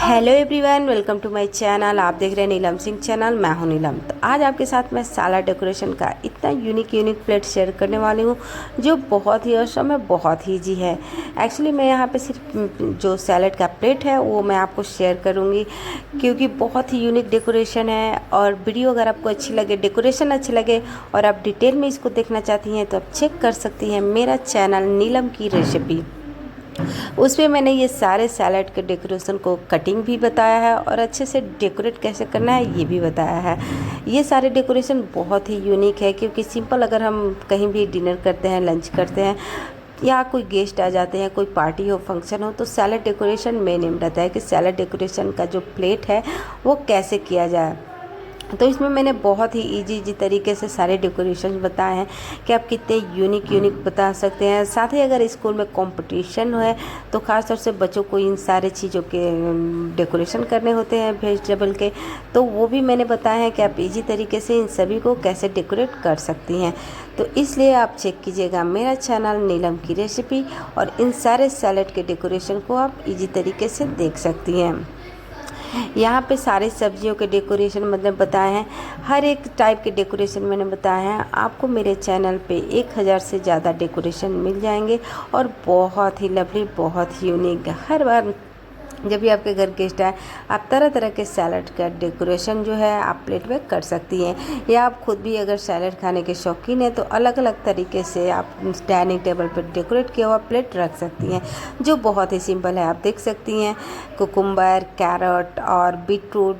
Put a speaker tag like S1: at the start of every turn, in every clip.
S1: Hello everyone, welcome to my channel. आप देख रहे हैं नीलम सिंह चैनल। मैं हूं नीलम। तो आज आपके साथ मैं सैलड डेकोरेशन का इतना यूनिक प्लेट शेयर करने वाली हूं जो बहुत ही औसम है, बहुत ही ईजी है। एक्चुअली मैं यहां पे सिर्फ जो सैलड का प्लेट है वो मैं आपको शेयर करूंगी क्योंकि बहुत ही यूनिक डेकोरेशन है। और वीडियो अगर आपको अच्छी लगे, डेकोरेशन अच्छी लगे और आप डिटेल में इसको देखना चाहती हैं तो आप चेक कर सकती हैं मेरा चैनल नीलम की रेसिपी। उसमें मैंने ये सारे सैलड के डेकोरेशन को कटिंग भी बताया है और अच्छे से डेकोरेट कैसे करना है ये भी बताया है। ये सारे डेकोरेशन बहुत ही यूनिक है क्योंकि सिंपल अगर हम कहीं भी डिनर करते हैं, लंच करते हैं या कोई गेस्ट आ जाते हैं, कोई पार्टी हो, फंक्शन हो, तो सैलड डेकोरेशन मेन एम रहता है कि सैलड डेकोरेशन का जो प्लेट है वो कैसे किया जाए। तो इसमें मैंने बहुत ही इजी तरीके से सारे डेकोरेशन बताए हैं कि आप कितने यूनिक बता सकते हैं। साथ ही अगर स्कूल में कंपटीशन है तो ख़ास तौर से बच्चों को इन सारे चीज़ों के डेकोरेशन करने होते हैं वेजिटेबल के, तो वो भी मैंने बताया है कि आप इजी तरीके से इन सभी को कैसे डेकोरेट कर सकती हैं। तो इसलिए आप चेक कीजिएगा मेरा चैनल नीलम की रेसिपी और इन सारे सैलड के डेकोरेशन को आप इजी तरीके से देख सकती हैं। यहाँ पे सारी सब्जियों के डेकोरेशन मतलब बताए हैं, हर एक टाइप के डेकोरेशन मैंने बताया है। आपको मेरे चैनल पे 1000 से ज़्यादा डेकोरेशन मिल जाएंगे और बहुत ही लवली, बहुत ही यूनिक। हर बार जब भी आपके घर गेस्ट आए आप तरह तरह के सैलड का डेकोरेशन जो है आप प्लेट में कर सकती हैं, या आप खुद भी अगर सैलड खाने के शौकीन हैं तो अलग अलग तरीके से आप डाइनिंग टेबल पर डेकोरेट किया हुआ प्लेट रख सकती हैं जो बहुत ही सिंपल है। आप देख सकती हैं कुकुम्बर, कैरट और बीटरूट,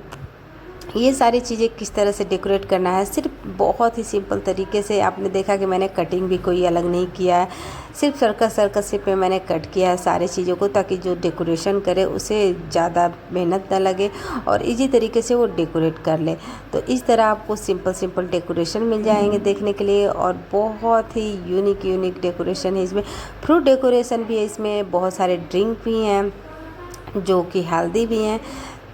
S1: ये सारी चीज़ें किस तरह से डेकोरेट करना है सिर्फ बहुत ही सिंपल तरीके से। आपने देखा कि मैंने कटिंग भी कोई अलग नहीं किया है, सिर्फ सर्कल से पे मैंने कट किया है सारी चीज़ों को ताकि जो डेकोरेशन करे उसे ज़्यादा मेहनत ना लगे और इजी तरीके से वो डेकोरेट कर ले। तो इस तरह आपको सिंपल डेकोरेशन मिल जाएंगे देखने के लिए और बहुत ही यूनिक डेकोरेशन है इसमें। फ्रूट डेकोरेशन भी है इसमें, बहुत सारे ड्रिंक भी हैं जो कि हेल्दी भी हैं।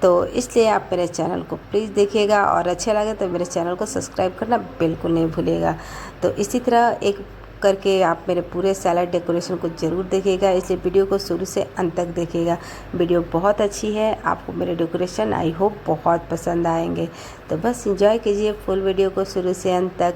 S1: तो इसलिए आप मेरे चैनल को प्लीज़ देखिएगा और अच्छा लगे तो मेरे चैनल को सब्सक्राइब करना बिल्कुल नहीं भूलिएगा। तो इसी तरह एक करके आप मेरे पूरे सैलड डेकोरेशन को ज़रूर देखिएगा, इसलिए वीडियो को शुरू से अंत तक देखिएगा। वीडियो बहुत अच्छी है, आपको मेरे डेकोरेशन आई होप बहुत पसंद आएंगे। तो बस एंजॉय कीजिए फुल वीडियो को शुरू से अंत तक।